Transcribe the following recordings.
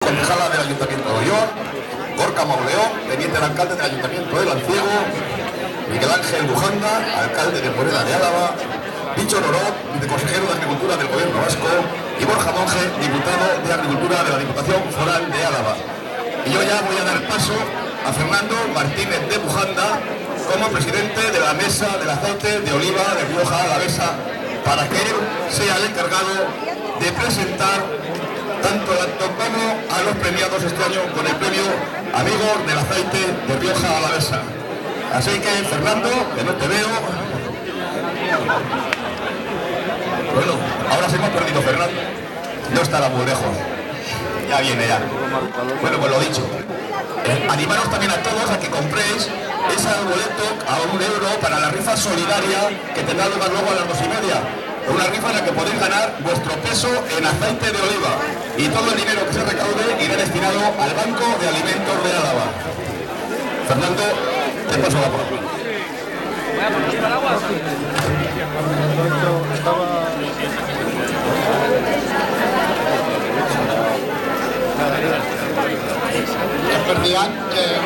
concejala del Ayuntamiento de Ollón, Gorka Mauleón, teniente del alcalde del Ayuntamiento de Lanciego, Miguel Ángel Bujanda, alcalde de Moreda de Álava, Bicho Norot, viceconsejero de Agricultura del Gobierno Vasco, y Borja Monge, diputado de Agricultura de la Diputación Foral de Álava. Y yo ya voy a dar paso a Fernando Martínez de Bujanda como presidente de la Mesa del Aceite de Oliva de Rioja Alavesa, para que él sea el encargado de presentar tanto el acto como a los premiados este año con el premio Amigos del Aceite de Rioja Alavesa. Así que, Fernando, que no te veo. Bueno, ahora se me ha perdido Fernando. No estará muy lejos. Ya viene ya. Bueno, pues lo dicho. Animaros también a todos a que compréis ese boleto a €1 para la rifa solidaria que tendrá lugar luego a las 2:30. Una rifa en la que podéis ganar vuestro peso en aceite de oliva. Y todo el dinero que se recaude irá destinado al Banco de Alimentos de Álava. Fernando, te paso la palabra. Voy a poner los paraguas.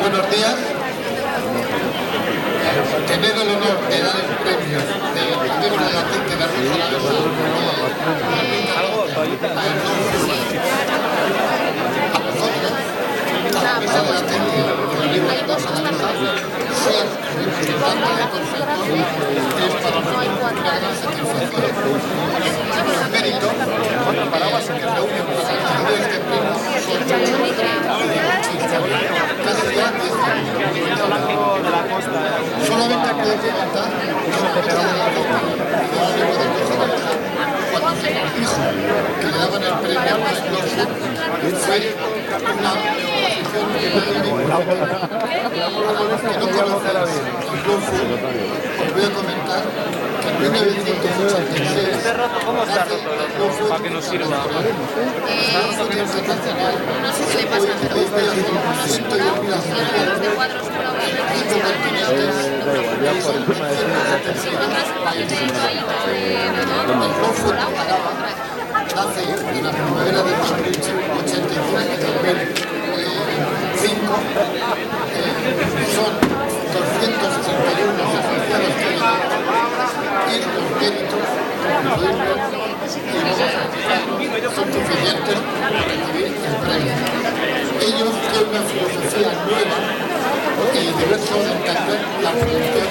Buenos días. Tener el honor de dar el premio del Amigo del Aceite de Rioja solamente puedo comentar cuando se dijo que le daban el premio a fue una posición que no conocéis el Blue Food. Os voy a comentar que en 1986 ¿Cómo está roto? Para que nos sirva. No sé qué le pasa, pero los de cuadros nace en la primavera de 1985 son 261 asociados y los méritos, como podéis ver, son suficientes para recibir el premio. Ellos tienen una filosofía nueva y diversa de entender la producción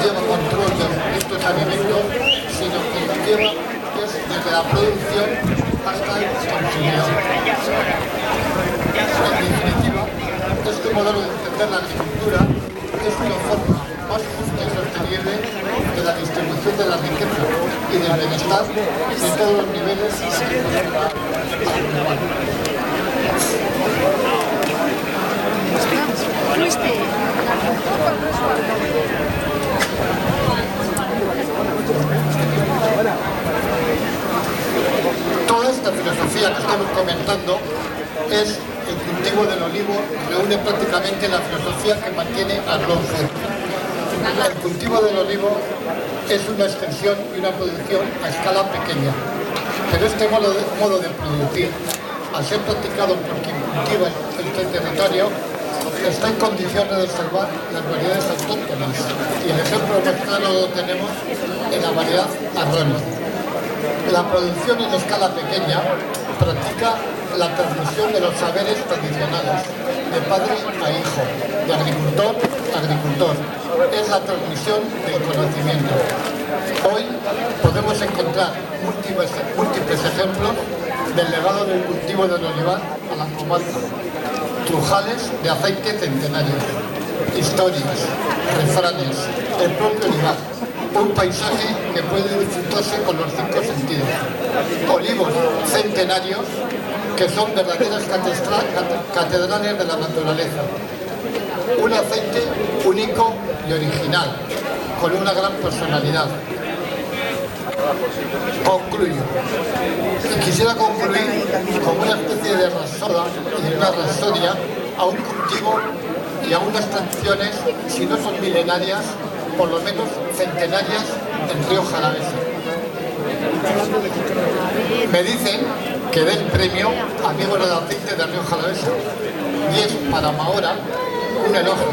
lleva control de estos alimentos, sino que lo lleva desde la producción hasta el consumidor. En definitiva, este modelo de entender la agricultura es una forma más justa y sostenible de la distribución de la riqueza y del bienestar en todos los niveles. Toda esta filosofía que estamos comentando es el cultivo del olivo, reúne prácticamente la filosofía que mantiene a Slow Food. El cultivo del olivo es una extensión y una producción a escala pequeña, pero este modo de producir, al ser practicado por quien cultiva este territorio, está en condiciones de salvar las variedades autóctonas, y el ejemplo más claro lo tenemos en la variedad arroyo. La producción en escala pequeña practica la transmisión de los saberes tradicionales, de padre a hijo, de agricultor a agricultor. Es la transmisión del conocimiento. Hoy podemos encontrar múltiples ejemplos del legado del cultivo del olivar a la comarca. Trujales de aceite centenarios, historias, refranes, el propio olivar, un paisaje que puede disfrutarse con los 5 sentidos, olivos centenarios que son verdaderas catedrales de la naturaleza, un aceite único y original, con una gran personalidad. Concluyo. Y quisiera concluir con una especie de rapsoda y de una rapsodia a un cultivo y a unas tradiciones, si no son milenarias, por lo menos centenarias en Rioja Alavesa. Me dicen que dé el premio Amigos del Aceite de Rioja Alavesa y es para Mahora un elogio,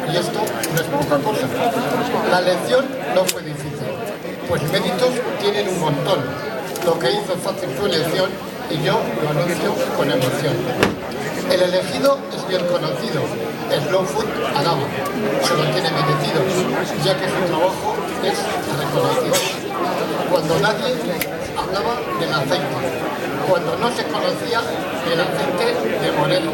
y esto no es poca cosa. La elección no fue difícil, pues méritos tienen un montón. Lo que hizo fácil su elección y yo lo anuncio con emoción. El elegido es bien conocido, Slow Food Araba, se lo tiene merecido, ya que su trabajo es reconocido. Cuando nadie hablaba del aceite, cuando no se conocía el aceite de Moreno.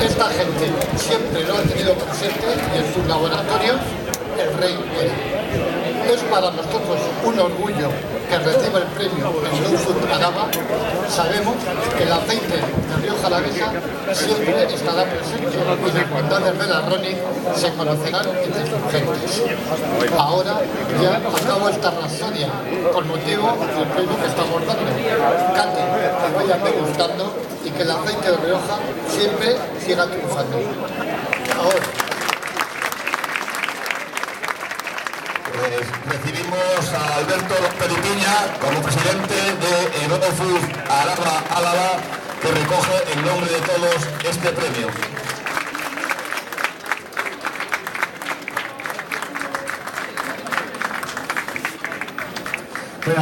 Esta gente siempre lo ha tenido presente y en sus laboratorios el rey era. Es para nosotros un orgullo que reciba el premio en Slow Food Araba. Sabemos que el aceite de Rioja Alavesa siempre estará presente y las bondades de la Roni se conocerán entre sus gentes. Ahora ya acabo esta rapsodia con motivo del premio que estamos dando. Cate, que vayan degustando y que el aceite de Rioja siempre siga triunfando. Ahora. Pues recibimos a Alberto Peripiña como presidente de Slow Food Araba Álava, que recoge en nombre de todos este premio.